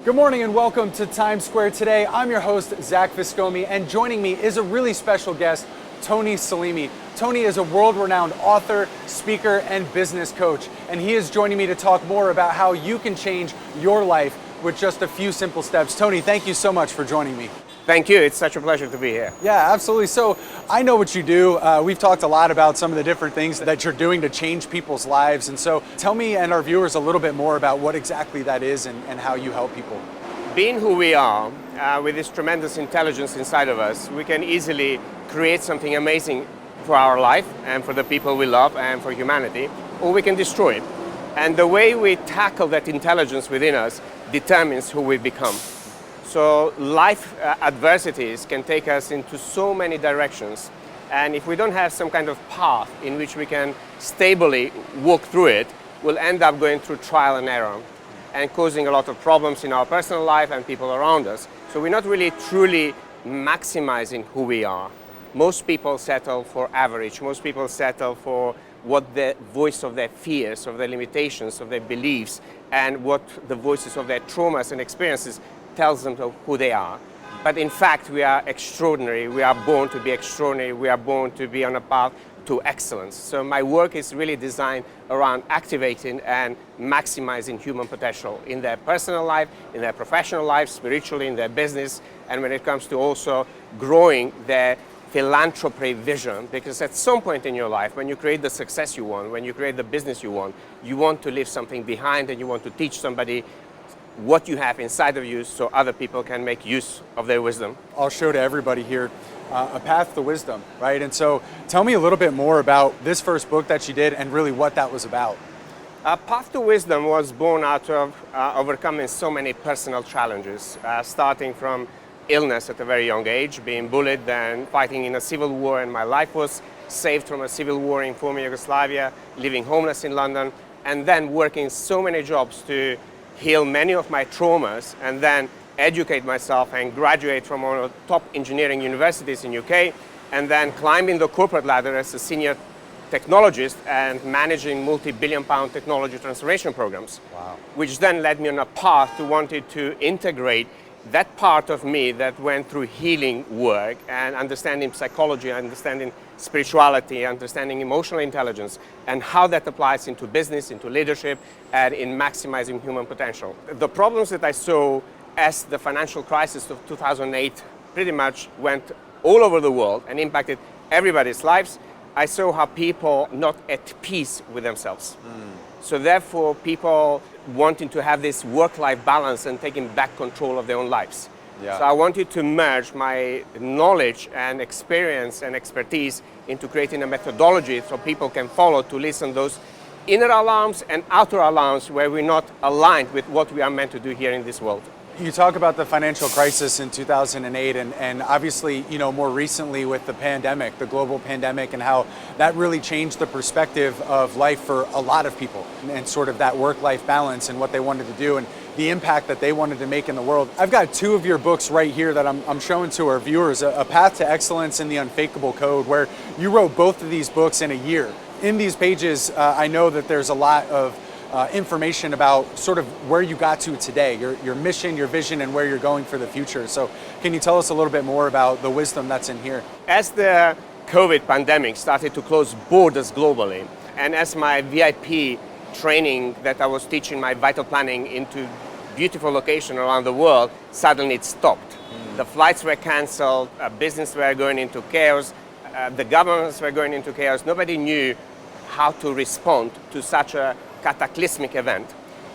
Good morning and welcome to Times Square today. I'm your host, Zach Viskomi, and joining me is a really special guest, Tony Salimi. Tony is a world-renowned author, speaker, and business coach, and he is joining me to talk more about how you can change your life with just a few simple steps. Tony, thank you so much for joining me. Thank you. It's such a pleasure to be here. Yeah, absolutely. So I know what you do. We've talked a lot about some of the different things that you're doing to change people's lives. And so tell me and our viewers a little bit more about what exactly that is and how you help people. Being who we are, with this tremendous intelligence inside of us, we can easily create something amazing for our life and for the people we love and for humanity, or we can destroy it. And the way we tackle that intelligence within us determines who we become. So life adversities can take us into so many directions. And if we don't have some kind of path in which we can stably walk through it, we'll end up going through trial and error and causing a lot of problems in our personal life and people around us. So we're not really truly maximizing who we are. Most people settle for average. Most people settle for what the voice of their fears, of their limitations, of their beliefs, and what the voices of their traumas and experiences tells them of who they are. But in fact, we are extraordinary. We are born to be extraordinary. We are born to be on a path to excellence. So my work is really designed around activating and maximizing human potential in their personal life, in their professional life, spiritually, in their business, and when it comes to also growing their philanthropy vision, because at some point in your life, when you create the success you want, when you create the business you want to leave something behind and you want to teach somebody what you have inside of you so other people can make use of their wisdom. I'll show to everybody here a path to wisdom, right? And so tell me a little bit more about this first book that you did and really what that was about. Path to Wisdom was born out of overcoming so many personal challenges, starting from illness at a very young age, being bullied, then fighting in a civil war, and my life was saved from a civil war in former Yugoslavia, living homeless in London, and then working so many jobs to heal many of my traumas, and then educate myself and graduate from one of the top engineering universities in UK, and then climbing the corporate ladder as a senior technologist and managing multi-billion-pound technology transformation programs. Wow. Which then led me on a path to wanting to integrate that part of me that went through healing work and understanding psychology, understanding spirituality, understanding emotional intelligence, and how that applies into business, into leadership, and in maximizing human potential. The problems that I saw as the financial crisis of 2008 pretty much went all over the world and impacted everybody's lives, I saw how people not at peace with themselves. So therefore, people wanting to have this work-life balance and taking back control of their own lives. Yeah. So I wanted to merge my knowledge and experience and expertise into creating a methodology so people can follow to listen those inner alarms and outer alarms where we're not aligned with what we are meant to do here in this world. You talk about the financial crisis in 2008 and obviously, more recently with the pandemic, the global pandemic, and how that really changed the perspective of life for a lot of people and sort of that work-life balance and what they wanted to do and the impact that they wanted to make in the world. I've got two of your books right here that I'm showing to our viewers, A Path to Excellence and The Unfakeable Code, where you wrote both of these books in a year. In these pages, I know that there's a lot of information about sort of where you got to today, your mission, your vision, and where you're going for the future. So can you tell us a little bit more about the wisdom that's in here? As the COVID pandemic started to close borders globally, and as my VIP training that I was teaching, my vital planning into beautiful locations around the world, suddenly it stopped. The flights were canceled, business were going into chaos, the governments were going into chaos. Nobody knew how to respond to such a cataclysmic event.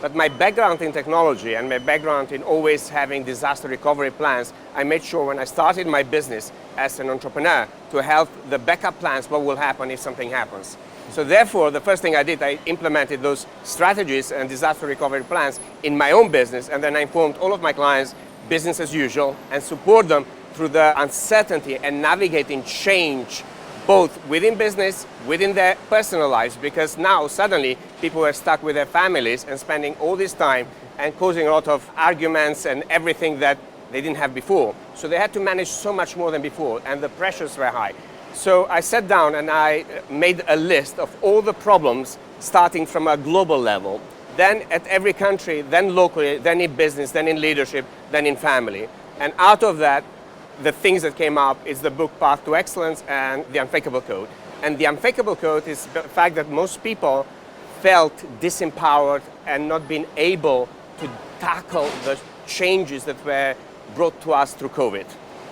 But my background in technology and my background in always having disaster recovery plans, I made sure when I started my business as an entrepreneur to have the backup plans, what will happen if something happens. So therefore, the first thing I did, I implemented those strategies and disaster recovery plans in my own business, and then I informed all of my clients business as usual and support them through the uncertainty and navigating change both within business, within their personal lives, because now suddenly people are stuck with their families and spending all this time and causing a lot of arguments and everything that they didn't have before. So they had to manage so much more than before, and the pressures were high. So I sat down and I made a list of all the problems starting from a global level then at every country, then locally, then in business, then in leadership, then in family. And out of that, the things that came up is the book Path to Excellence and the Unfakeable Code. And the Unfakeable Code is the fact that most people felt disempowered and not being able to tackle the changes that were brought to us through COVID.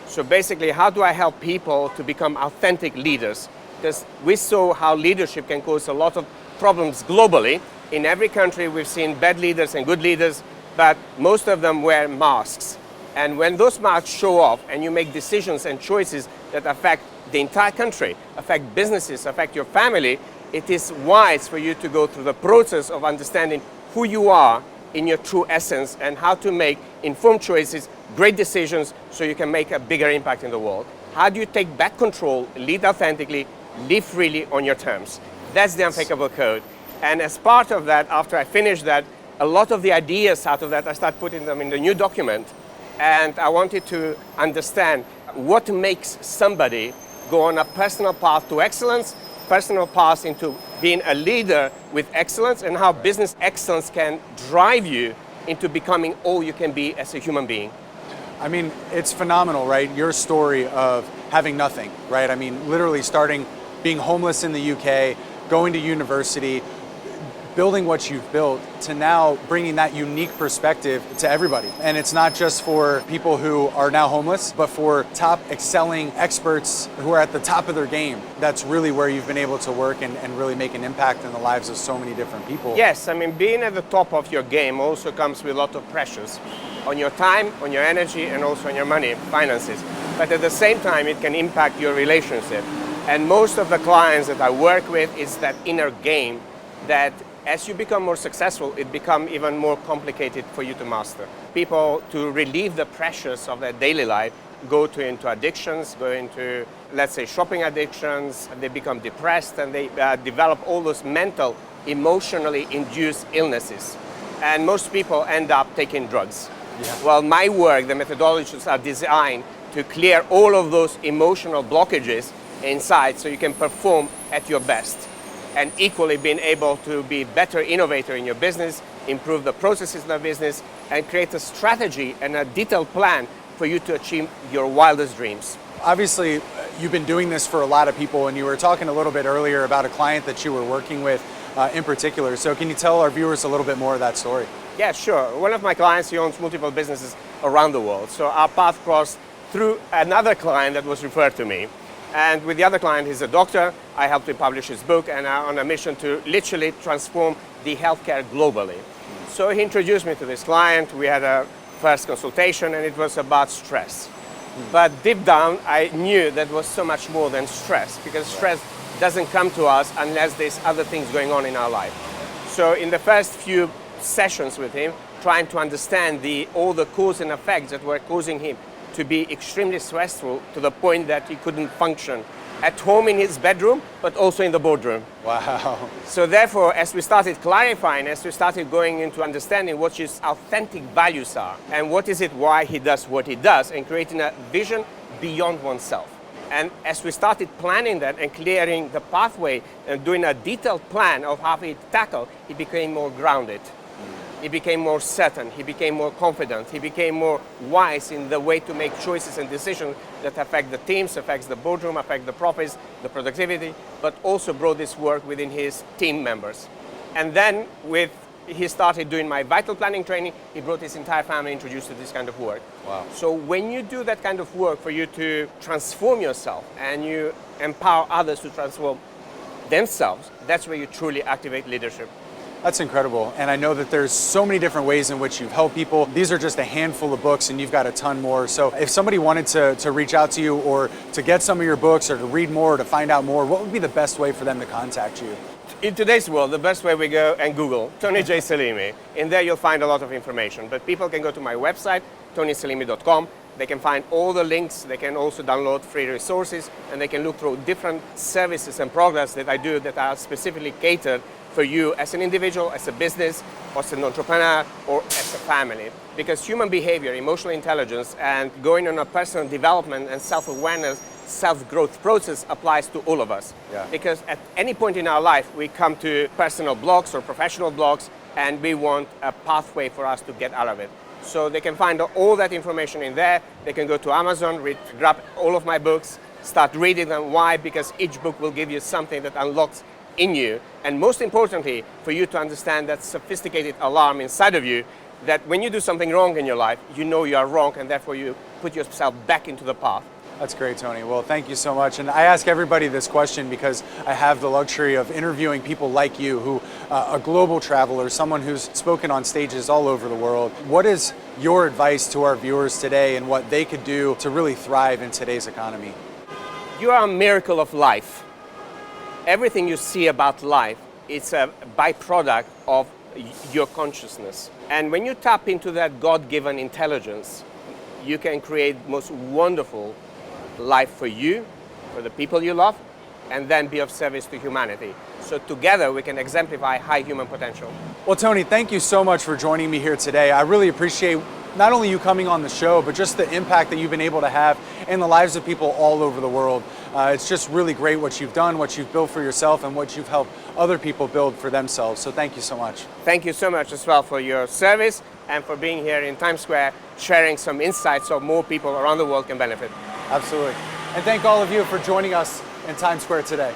So basically, how do I help people to become authentic leaders? Because we saw how leadership can cause a lot of problems globally. In every country, we've seen bad leaders and good leaders, but most of them wear masks. And when those masks show off and you make decisions and choices that affect the entire country, affect businesses, affect your family, it is wise for you to go through the process of understanding who you are in your true essence and how to make informed choices, great decisions, so you can make a bigger impact in the world. How do you take back control, lead authentically, live freely on your terms? That's the Unfakeable Code. And as part of that, after I finished that, a lot of the ideas out of that, I started putting them in the new document. And I wanted to understand what makes somebody go on a personal path to excellence, personal path into being a leader with excellence, and how business excellence can drive you into becoming all you can be as a human being. I mean, it's phenomenal, right? Your story of having nothing, right? I mean, literally starting being homeless in the UK, going to university, building what you've built, to now bringing that unique perspective to everybody. And it's not just for people who are now homeless, but for top excelling experts who are at the top of their game. That's really where you've been able to work and really make an impact in the lives of so many different people. Yes, I mean, being at the top of your game also comes with a lot of pressures on your time, on your energy, and also on your money, finances. But at the same time, it can impact your relationship. And most of the clients that I work with is that inner game that as you become more successful, it becomes even more complicated for you to master. People, to relieve the pressures of their daily life, go into addictions, go into, let's say, shopping addictions, they become depressed, and they develop all those mental, emotionally induced illnesses. And most people end up taking drugs. Yeah. Well, my work, the methodologies are designed to clear all of those emotional blockages inside so you can perform at your best. And equally being able to be better innovator in your business, improve the processes in the business, and create a strategy and a detailed plan for you to achieve your wildest dreams. Obviously, you've been doing this for a lot of people, and you were talking a little bit earlier about a client that you were working with in particular. So can you tell our viewers a little bit more of that story? Yeah, sure. One of my clients, he owns multiple businesses around the world. So our path crossed through another client that was referred to me. And with the other client, he's a doctor. I helped him publish his book and are on a mission to literally transform the healthcare globally. So he introduced me to this client. We had a first consultation and it was about stress. But deep down, I knew that was so much more than stress, because stress doesn't come to us unless there's other things going on in our life. So in the first few sessions with him, trying to understand all the cause and effects that were causing him to be extremely stressful to the point that he couldn't function at home in his bedroom, but also in the boardroom. Wow. So therefore, as we started clarifying, as we started going into understanding what his authentic values are, and what is it why he does what he does, and creating a vision beyond oneself. And as we started planning that and clearing the pathway and doing a detailed plan of how he tackled, he became more grounded. He became more certain, he became more confident, he became more wise in the way to make choices and decisions that affect the teams, affects the boardroom, affect the profits, the productivity, but also brought this work within his team members. And then he started doing my vital planning training, he brought his entire family introduced to this kind of work. Wow. So when you do that kind of work for you to transform yourself and you empower others to transform themselves, that's where you truly activate leadership. That's incredible. And I know that there's so many different ways in which you've helped people. These are just a handful of books and you've got a ton more. So if somebody wanted to reach out to you or to get some of your books or to read more or to find out more, what would be the best way for them to contact you? In today's world, the best way we go and Google Tony J. Salimi. In there you'll find a lot of information. But people can go to my website, tonysalimi.com. They can find all the links. They can also download free resources and they can look through different services and programs that I do that are specifically catered for you as an individual, as a business, or as an entrepreneur, or as a family. Because human behavior, emotional intelligence, and going on a personal development and self-awareness, self-growth process applies to all of us. Yeah. Because at any point in our life, we come to personal blocks or professional blocks, and we want a pathway for us to get out of it. So they can find all that information in there. They can go to Amazon, grab all of my books, start reading them. Why? Because each book will give you something that unlocks in you, and most importantly, for you to understand that sophisticated alarm inside of you, that when you do something wrong in your life, you know you are wrong, and therefore you put yourself back into the path. That's great, Tony. Well, thank you so much. And I ask everybody this question because I have the luxury of interviewing people like you, who a global traveler, someone who's spoken on stages all over the world. What is your advice to our viewers today and what they could do to really thrive in today's economy? You are a miracle of life. Everything you see about life, it's a byproduct of your consciousness. And when you tap into that God-given intelligence, you can create the most wonderful life for you, for the people you love, and then be of service to humanity. So together we can exemplify high human potential. Well, Tony, thank you so much for joining me here today. I really appreciate not only you coming on the show, but just the impact that you've been able to have in the lives of people all over the world. It's just really great what you've done, what you've built for yourself, and what you've helped other people build for themselves. So thank you so much. Thank you so much as well for your service and for being here in Times Square, sharing some insights so more people around the world can benefit. Absolutely. And thank all of you for joining us in Times Square today.